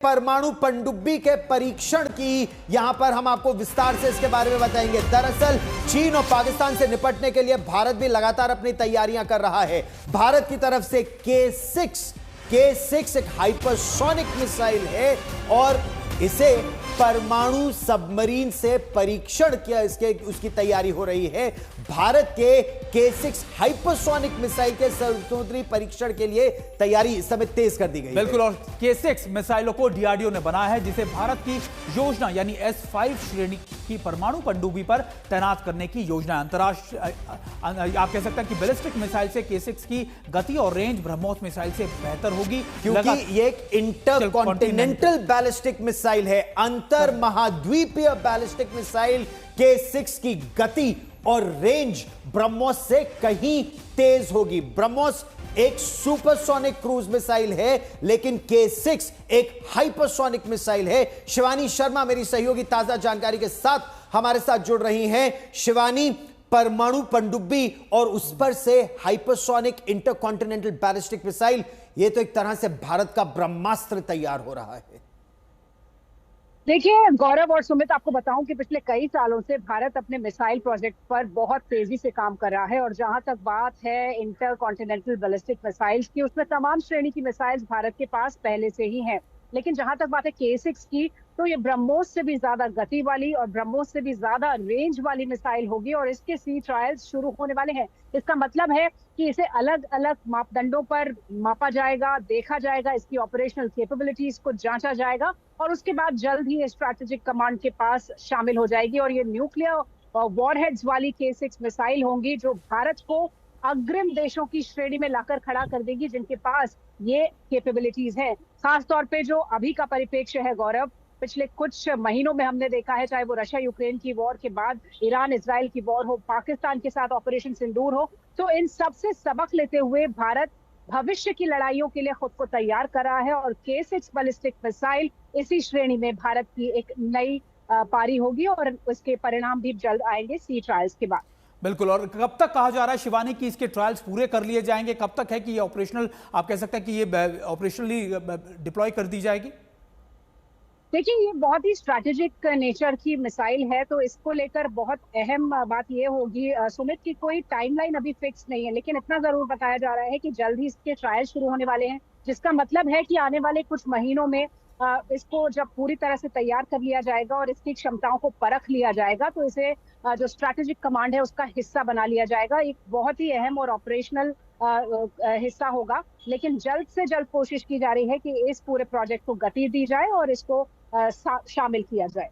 परमाणु पनडुब्बी के परीक्षण की यहां पर हम आपको विस्तार से इसके बारे में बताएंगे। दरअसल चीन और पाकिस्तान से निपटने के लिए भारत भी लगातार अपनी तैयारियां कर रहा है। भारत की तरफ से K6 एक हाइपरसोनिक मिसाइल है और इसे परमाणु सबमरीन से परीक्षण किया उसकी तैयारी हो रही है। भारत के K6 हाइपरसोनिक मिसाइल के समुद्री परीक्षण के लिए तैयारी इस समय तेज कर दी गई है। बिल्कुल, और K6 मिसाइलों को DRDO ने बनाया है, जिसे भारत की योजना यानी S5 श्रेणी की परमाणु पनडुब्बी पर तैनात करने की योजना। अंतरराष्ट्रीय आप कह सकते हैं कि बैलिस्टिक मिसाइल से K6 की गति और रेंज ब्रह्मोस मिसाइल से बेहतर होगी, क्योंकि ये एक इंटरकॉन्टिनेंटल बैलिस्टिक मिसाइल है। अंतर महाद्वीपीय बैलिस्टिक मिसाइल K6 की गति और रेंज ब्रह्मोस से कहीं तेज होगी। ब्रह्मोस एक सुपरसोनिक क्रूज मिसाइल है, लेकिन K6 एक हाइपरसोनिक मिसाइल है। शिवानी शर्मा मेरी सहयोगी ताजा जानकारी के साथ हमारे साथ जुड़ रही हैं। शिवानी, परमाणु पनडुब्बी और उस पर से हाइपरसोनिक इंटरकॉन्टिनेंटल बैलिस्टिक मिसाइल, यह तो एक तरह से भारत का ब्रह्मास्त्र तैयार हो रहा है। देखिए गौरव और सुमित, आपको बताऊं कि पिछले कई सालों से भारत अपने मिसाइल प्रोजेक्ट पर बहुत तेजी से काम कर रहा है। और जहां तक बात है इंटर कॉन्टिनेंटल बैलिस्टिक मिसाइल्स की, उसमें तमाम श्रेणी की मिसाइल्स भारत के पास पहले से ही हैं। लेकिन जहां तक बात है K6 की, तो ये ब्रह्मोस से भी ज्यादा गति वाली और ब्रह्मोस से भी ज्यादा रेंज वाली मिसाइल होगी और इसके सी ट्रायल्स शुरू होने वाले हैं। इसका मतलब है कि इसे अलग अलग मापदंडों पर मापा जाएगा, देखा जाएगा, इसकी ऑपरेशनल कैपेबिलिटीज को जांचा जाएगा और उसके बाद जल्द ही स्ट्रैटेजिक कमांड के पास शामिल हो जाएगी। और ये न्यूक्लियर वॉरहेड्स वाली K6 मिसाइल होंगी जो भारत को अग्रिम देशों की श्रेणी में लाकर खड़ा कर देगी, जिनके पास ये कैपेबिलिटीज हैं। खास तौर पे जो अभी का परिप्रेक्ष्य है गौरव, पिछले कुछ महीनों में हमने देखा है, चाहे वो रशिया यूक्रेन की वॉर के बाद ईरान इजराइल की वॉर हो, पाकिस्तान के साथ ऑपरेशन सिंदूर हो, तो इन सब से सबक लेते हुए भारत भविष्य की लड़ाइयों के लिए खुद को तैयार कर रहा है। और K6 बैलिस्टिक मिसाइल इसी श्रेणी में भारत की एक नई पारी होगी और उसके परिणाम भी जल्द आएंगे सी ट्रायल्स के बाद। बिल्कुल, और कब तक कहा जा रहा है शिवानी कि इसके ट्रायल्स पूरे कर लिए जाएंगे? कब तक है कि ये ऑपरेशनल, आप कह सकते हैं कि ये ऑपरेशनली डिप्लॉय कर दी जाएगी? देखिए ये बहुत ही स्ट्रैटेजिक नेचर की मिसाइल है, तो इसको लेकर बहुत अहम बात ये होगी सुमित की कोई टाइमलाइन अभी फिक्स नहीं है, लेकिन इतना जरूर बताया जा रहा है कि जल्द ही इसके ट्रायल शुरू होने वाले हैं, जिसका मतलब है कि आने वाले कुछ महीनों में इसको जब पूरी तरह से तैयार कर लिया जाएगा और इसकी क्षमताओं को परख लिया जाएगा, तो इसे जो स्ट्रैटेजिक कमांड है उसका हिस्सा बना लिया जाएगा। एक बहुत ही अहम और ऑपरेशनल हिस्सा होगा, लेकिन जल्द से जल्द कोशिश की जा रही है कि इस पूरे प्रोजेक्ट को गति दी जाए और इसको शामिल किया जाए।